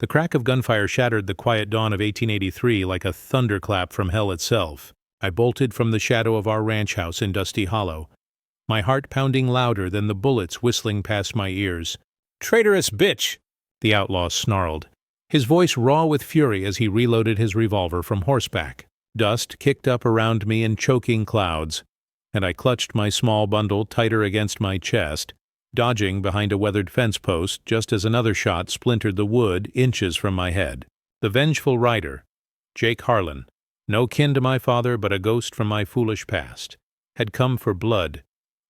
The crack of gunfire shattered the quiet dawn of 1883 like a thunderclap from hell itself. I bolted from the shadow of our ranch house in Dusty Hollow, my heart pounding louder than the bullets whistling past my ears. "Traitorous bitch!" the outlaw snarled, his voice raw with fury as he reloaded his revolver from horseback. Dust kicked up around me in choking clouds, and I clutched my small bundle tighter against my chest, dodging behind a weathered fence post just as another shot splintered the wood inches from my head. The vengeful rider, Jake Harlan, no kin to my father but a ghost from my foolish past, had come for blood,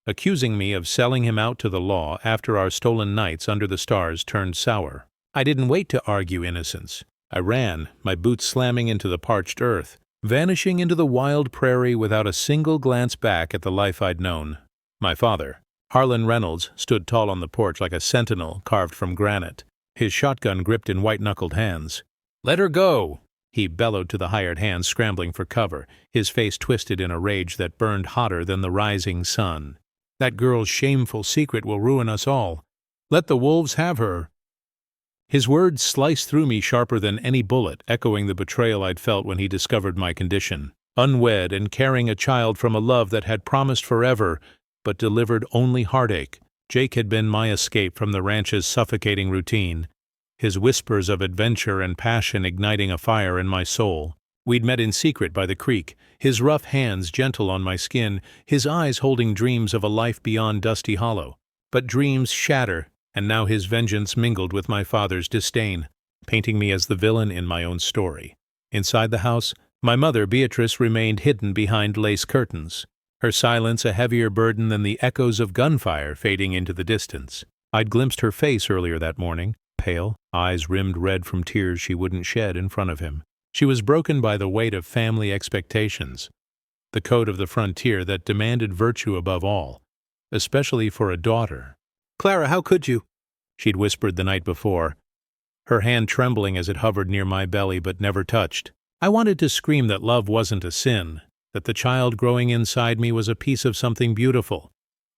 accusing me of selling him out to the law after our stolen nights under the stars turned sour. I didn't wait to argue innocence. I ran, my boots slamming into the parched earth, vanishing into the wild prairie without a single glance back at the life I'd known. My father, Harlan Reynolds, stood tall on the porch like a sentinel carved from granite, his shotgun gripped in white-knuckled hands. "Let her go!" he bellowed to the hired hands scrambling for cover, his face twisted in a rage that burned hotter than the rising sun. "That girl's shameful secret will ruin us all. Let the wolves have her." His words sliced through me sharper than any bullet, echoing the betrayal I'd felt when he discovered my condition. Unwed and carrying a child from a love that had promised forever, but delivered only heartache, Jake had been my escape from the ranch's suffocating routine, his whispers of adventure and passion igniting a fire in my soul. We'd met in secret by the creek, his rough hands gentle on my skin, his eyes holding dreams of a life beyond Dusty Hollow. But dreams shatter, and now his vengeance mingled with my father's disdain, painting me as the villain in my own story. Inside the house, my mother, Beatrice, remained hidden behind lace curtains, her silence a heavier burden than the echoes of gunfire fading into the distance. I'd glimpsed her face earlier that morning, pale, eyes rimmed red from tears she wouldn't shed in front of him. She was broken by the weight of family expectations, the code of the frontier that demanded virtue above all, especially for a daughter. "Clara, how could you?" she'd whispered the night before, her hand trembling as it hovered near my belly but never touched. I wanted to scream that love wasn't a sin, that the child growing inside me was a piece of something beautiful,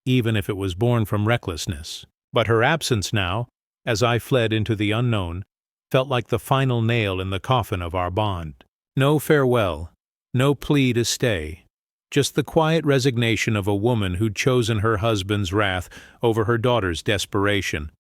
even if it was born from recklessness. But her absence now, as I fled into the unknown, felt like the final nail in the coffin of our bond. No farewell, no plea to stay, just the quiet resignation of a woman who'd chosen her husband's wrath over her daughter's desperation.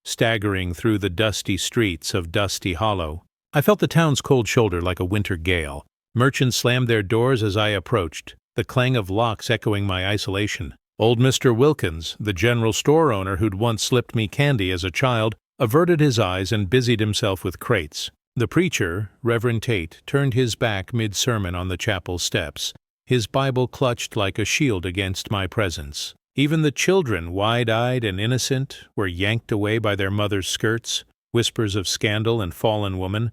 Staggering through the dusty streets of Dusty Hollow, I felt the town's cold shoulder like a winter gale. Merchants slammed their doors as I approached, the clang of locks echoing my isolation. Old Mr. Wilkins, the general store owner who'd once slipped me candy as a child, averted his eyes and busied himself with crates. The preacher, Reverend Tate, turned his back mid-sermon on the chapel steps, his Bible clutched like a shield against my presence. Even the children, wide-eyed and innocent, were yanked away by their mothers' skirts, whispers of scandal and fallen woman,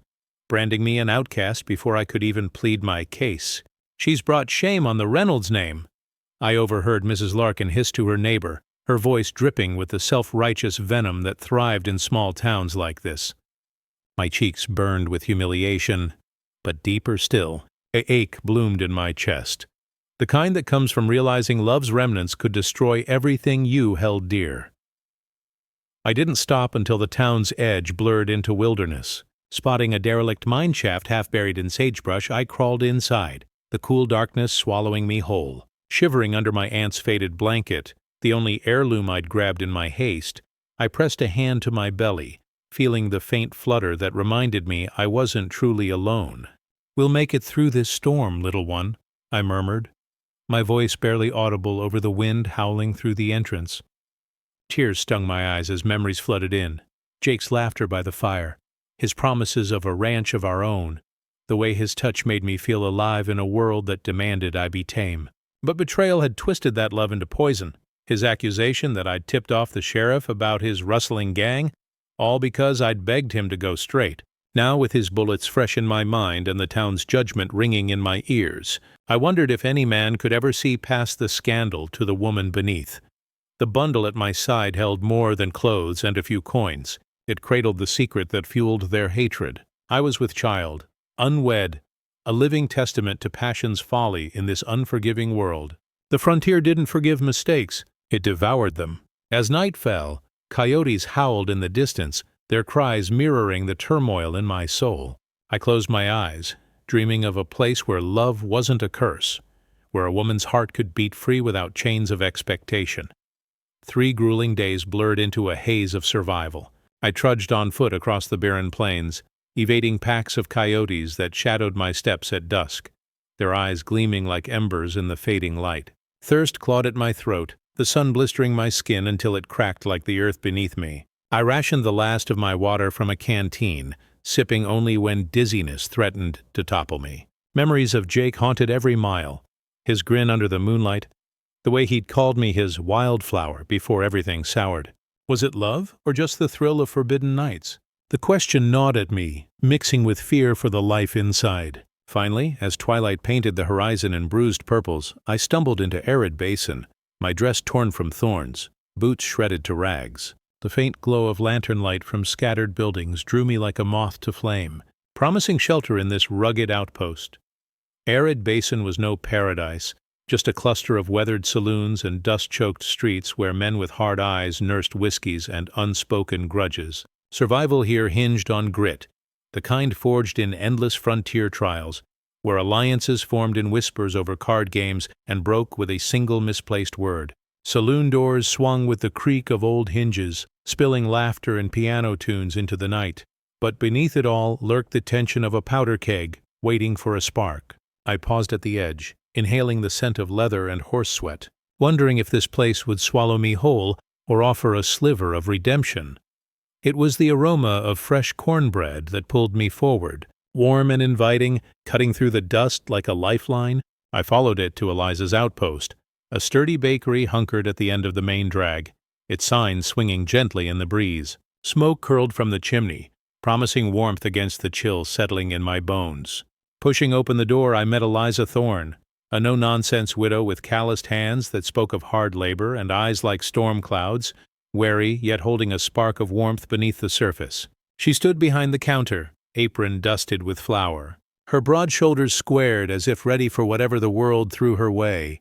branding me an outcast before I could even plead my case. "She's brought shame on the Reynolds name," I overheard Mrs. Larkin hiss to her neighbor, her voice dripping with the self-righteous venom that thrived in small towns like this. My cheeks burned with humiliation, but deeper still, an ache bloomed in my chest, the kind that comes from realizing love's remnants could destroy everything you held dear. I didn't stop until the town's edge blurred into wilderness. Spotting a derelict mine shaft half buried in sagebrush, I crawled inside, the cool darkness swallowing me whole. Shivering under my aunt's faded blanket, the only heirloom I'd grabbed in my haste, I pressed a hand to my belly, feeling the faint flutter that reminded me I wasn't truly alone. "We'll make it through this storm, little one," I murmured, my voice barely audible over the wind howling through the entrance. Tears stung my eyes as memories flooded in. Jake's laughter by the fire, his promises of a ranch of our own, the way his touch made me feel alive in a world that demanded I be tame. But betrayal had twisted that love into poison. His accusation that I'd tipped off the sheriff about his rustling gang, all because I'd begged him to go straight. Now, with his bullets fresh in my mind and the town's judgment ringing in my ears, I wondered if any man could ever see past the scandal to the woman beneath. The bundle at my side held more than clothes and a few coins. It cradled the secret that fueled their hatred. I was with child, unwed, a living testament to passion's folly in this unforgiving world. The frontier didn't forgive mistakes, it devoured them. As night fell, coyotes howled in the distance, their cries mirroring the turmoil in my soul. I closed my eyes, dreaming of a place where love wasn't a curse, where a woman's heart could beat free without chains of expectation. 3 grueling days blurred into a haze of survival. I trudged on foot across the barren plains, evading packs of coyotes that shadowed my steps at dusk, their eyes gleaming like embers in the fading light. Thirst clawed at my throat, the sun blistering my skin until it cracked like the earth beneath me. I rationed the last of my water from a canteen, sipping only when dizziness threatened to topple me. Memories of Jake haunted every mile, his grin under the moonlight, the way he'd called me his wildflower before everything soured. Was it love, or just the thrill of forbidden nights? The question gnawed at me, mixing with fear for the life inside. Finally, as twilight painted the horizon in bruised purples, I stumbled into Arid Basin, my dress torn from thorns, boots shredded to rags. The faint glow of lantern light from scattered buildings drew me like a moth to flame, promising shelter in this rugged outpost. Arid Basin was no paradise, just a cluster of weathered saloons and dust-choked streets where men with hard eyes nursed whiskeys and unspoken grudges. Survival here hinged on grit, the kind forged in endless frontier trials, where alliances formed in whispers over card games and broke with a single misplaced word. Saloon doors swung with the creak of old hinges, spilling laughter and piano tunes into the night. But beneath it all lurked the tension of a powder keg, waiting for a spark. I paused at the edge, inhaling the scent of leather and horse sweat, wondering if this place would swallow me whole or offer a sliver of redemption. It was the aroma of fresh cornbread that pulled me forward, warm and inviting, cutting through the dust like a lifeline. I followed it to Eliza's outpost, a sturdy bakery hunkered at the end of the main drag, its sign swinging gently in the breeze. Smoke curled from the chimney, promising warmth against the chill settling in my bones. Pushing open the door, I met Eliza Thorne, a no-nonsense widow with calloused hands that spoke of hard labor and eyes like storm clouds, wary yet holding a spark of warmth beneath the surface. She stood behind the counter, apron dusted with flour, her broad shoulders squared as if ready for whatever the world threw her way.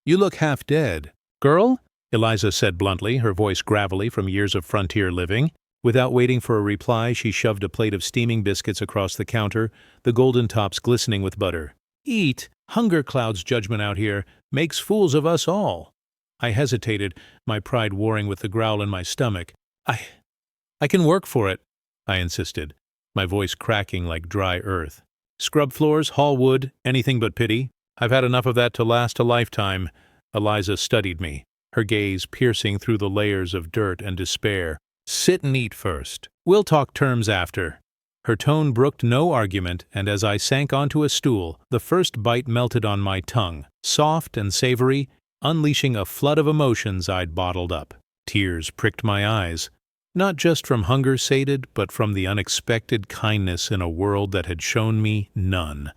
"You look half dead." "Girl?" Eliza said bluntly, her voice gravelly from years of frontier living. Without waiting for a reply, she shoved a plate of steaming biscuits across the counter, the golden tops glistening with butter. "Eat. Hunger clouds judgment out here. Makes fools of us all." I hesitated, my pride warring with the growl in my stomach. I can work for it," I insisted, my voice cracking like dry earth. "Scrub floors, haul wood, anything but pity. I've had enough of that to last a lifetime." Eliza studied me, her gaze piercing through the layers of dirt and despair. "Sit and eat first. We'll talk terms after." Her tone brooked no argument, and as I sank onto a stool, the first bite melted on my tongue, soft and savory, unleashing a flood of emotions I'd bottled up. Tears pricked my eyes, not just from hunger sated, but from the unexpected kindness in a world that had shown me none.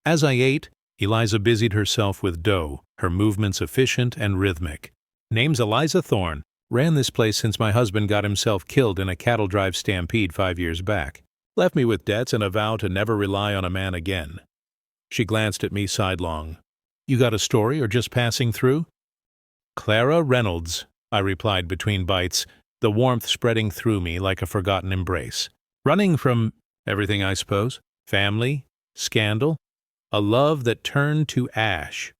As I ate, Eliza busied herself with dough, her movements efficient and rhythmic. "Name's Eliza Thorne. Ran this place since my husband got himself killed in a cattle drive stampede 5 years back. Left me with debts and a vow to never rely on a man again." She glanced at me sidelong. "You got a story or just passing through?" "Clara Reynolds," I replied between bites, the warmth spreading through me like a forgotten embrace. "Running from everything, I suppose. Family, scandal, a love that turned to ash."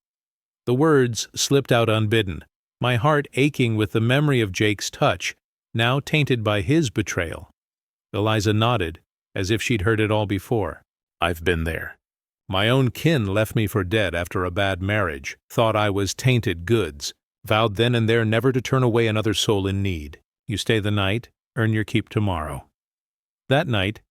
The words slipped out unbidden, my heart aching with the memory of Jake's touch, now tainted by his betrayal. Eliza nodded, as if she'd heard it all before. "I've been there. My own kin left me for dead after a bad marriage, thought I was tainted goods, vowed then and there never to turn away another soul in need. You stay the night, earn your keep tomorrow." That night,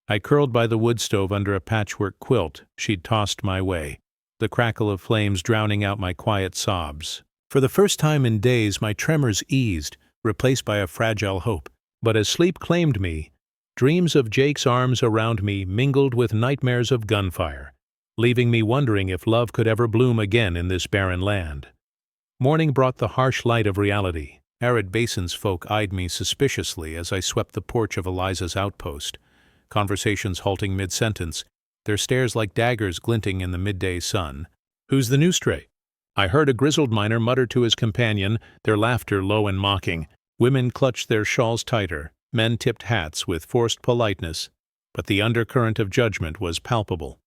I curled by the wood stove under a patchwork quilt she'd tossed my way, the crackle of flames drowning out my quiet sobs. For the first time in days, my tremors eased, replaced by a fragile hope. But as sleep claimed me, dreams of Jake's arms around me mingled with nightmares of gunfire, leaving me wondering if love could ever bloom again in this barren land. Morning brought the harsh light of reality. Arid Basin's folk eyed me suspiciously as I swept the porch of Eliza's outpost, conversations halting mid-sentence, their stares like daggers glinting in the midday sun. "Who's the new stray?" I heard a grizzled miner mutter to his companion, their laughter low and mocking. Women clutched their shawls tighter, Men tipped hats with forced politeness, but the undercurrent of judgment was palpable.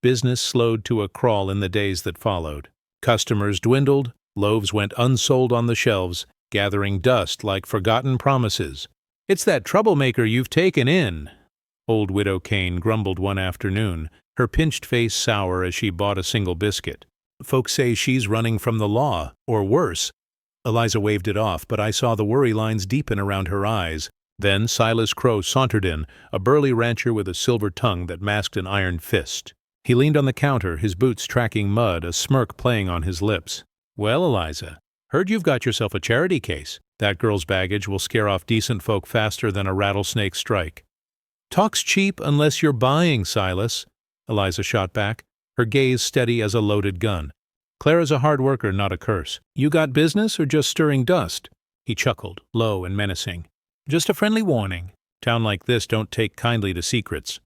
Business slowed to a crawl in the days that followed. Customers dwindled, loaves went unsold on the shelves, gathering dust like forgotten promises. "It's that troublemaker you've taken in," old Widow Kane grumbled one afternoon, her pinched face sour as she bought a single biscuit. "Folks say she's running from the law, or worse." Eliza waved it off, but I saw the worry lines deepen around her eyes. Then Silas Crowe sauntered in, a burly rancher with a silver tongue that masked an iron fist. He leaned on the counter, his boots tracking mud, a smirk playing on his lips. "Well, Eliza, heard you've got yourself a charity case. That girl's baggage will scare off decent folk faster than a rattlesnake strike." "Talk's cheap unless you're buying, Silas," Eliza shot back, her gaze steady as a loaded gun. "Clara's a hard worker, not a curse. You got business or just stirring dust?" He chuckled, low and menacing. "Just a friendly warning. Town like this don't take kindly to secrets."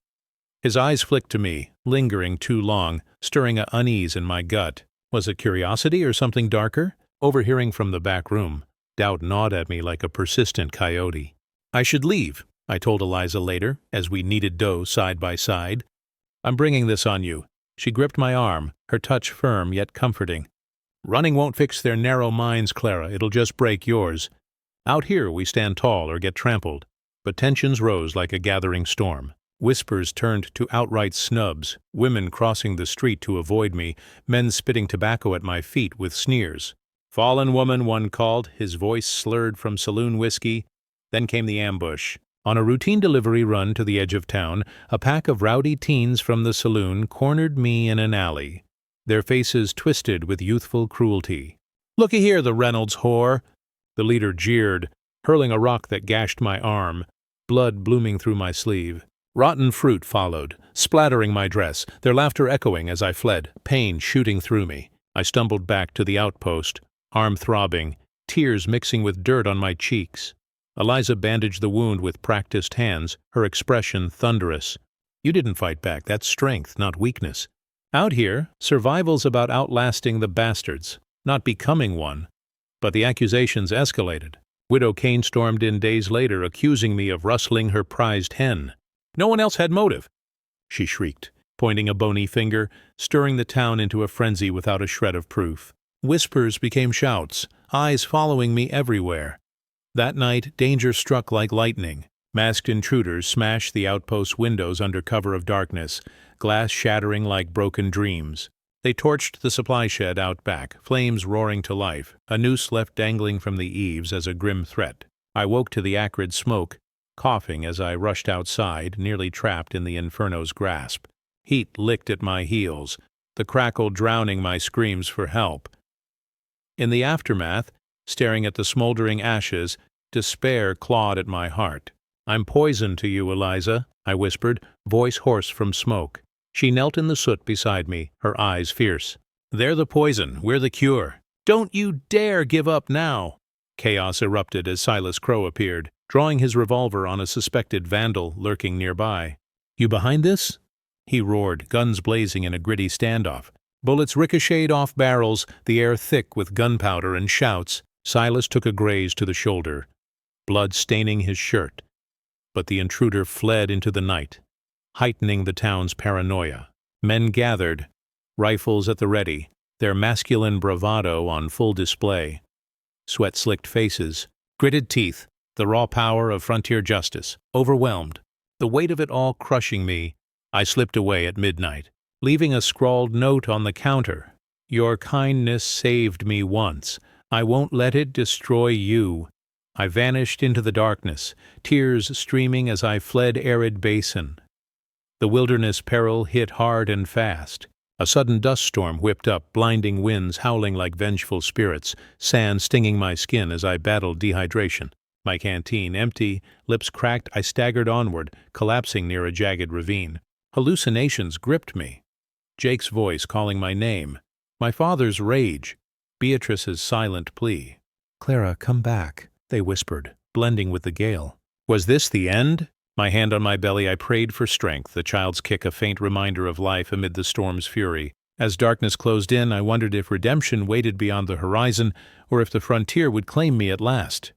His eyes flicked to me, lingering too long, stirring an unease in my gut. Was it curiosity or something darker? Overhearing from the back room, doubt gnawed at me like a persistent coyote. "I should leave," I told Eliza later, as we kneaded dough side by side. "I'm bringing this on you." She gripped my arm, her touch firm yet comforting. "Running won't fix their narrow minds, Clara. It'll just break yours. Out here we stand tall or get trampled." But tensions rose like a gathering storm. Whispers turned to outright snubs, women crossing the street to avoid me, men spitting tobacco at my feet with sneers. "Fallen woman," one called, his voice slurred from saloon whiskey. Then came the ambush. On a routine delivery run to the edge of town, a pack of rowdy teens from the saloon cornered me in an alley, their faces twisted with youthful cruelty. "Looky here, the Reynolds whore!" The leader jeered, hurling a rock that gashed my arm, blood blooming through my sleeve. Rotten fruit followed, splattering my dress, their laughter echoing as I fled, pain shooting through me. I stumbled back to the outpost, arm throbbing, tears mixing with dirt on my cheeks. Eliza bandaged the wound with practiced hands, her expression thunderous. "You didn't fight back. That's strength, not weakness. Out here, survival's about outlasting the bastards, not becoming one." But the accusations escalated. Widow Kane stormed in days later, accusing me of rustling her prized hen. "No one else had motive," she shrieked, pointing a bony finger, stirring the town into a frenzy without a shred of proof. Whispers became shouts, eyes following me everywhere. That night, danger struck like lightning. Masked intruders smashed the outpost windows under cover of darkness, glass shattering like broken dreams. They torched the supply shed out back, flames roaring to life, a noose left dangling from the eaves as a grim threat. I woke to the acrid smoke, coughing as I rushed outside, nearly trapped in the inferno's grasp. Heat licked at my heels, the crackle drowning my screams for help. In the aftermath, staring at the smoldering ashes, despair clawed at my heart. "I'm poison to you, Eliza," I whispered, voice hoarse from smoke. She knelt in the soot beside me, her eyes fierce. "They're the poison, we're the cure. Don't you dare give up now!" Chaos erupted as Silas Crowe appeared, drawing his revolver on a suspected vandal lurking nearby. "You behind this?" he roared, guns blazing in a gritty standoff. Bullets ricocheted off barrels, the air thick with gunpowder and shouts. Silas took a graze to the shoulder, blood staining his shirt. But the intruder fled into the night, heightening the town's paranoia. Men gathered, rifles at the ready, their masculine bravado on full display. Sweat-slicked faces, gritted teeth, the raw power of frontier justice. Overwhelmed, the weight of it all crushing me, I slipped away at midnight, leaving a scrawled note on the counter. "Your kindness saved me once. I won't let it destroy you." I vanished into the darkness, tears streaming as I fled Arid Basin. The wilderness peril hit hard and fast. A sudden dust storm whipped up, blinding winds howling like vengeful spirits, sand stinging my skin as I battled dehydration. My canteen empty, lips cracked, I staggered onward, collapsing near a jagged ravine. Hallucinations gripped me. Jake's voice calling my name. My father's rage. Beatrice's silent plea. "Clara, come back," they whispered, blending with the gale. Was this the end? My hand on my belly, I prayed for strength, the child's kick a faint reminder of life amid the storm's fury. As darkness closed in, I wondered if redemption waited beyond the horizon, or if the frontier would claim me at last.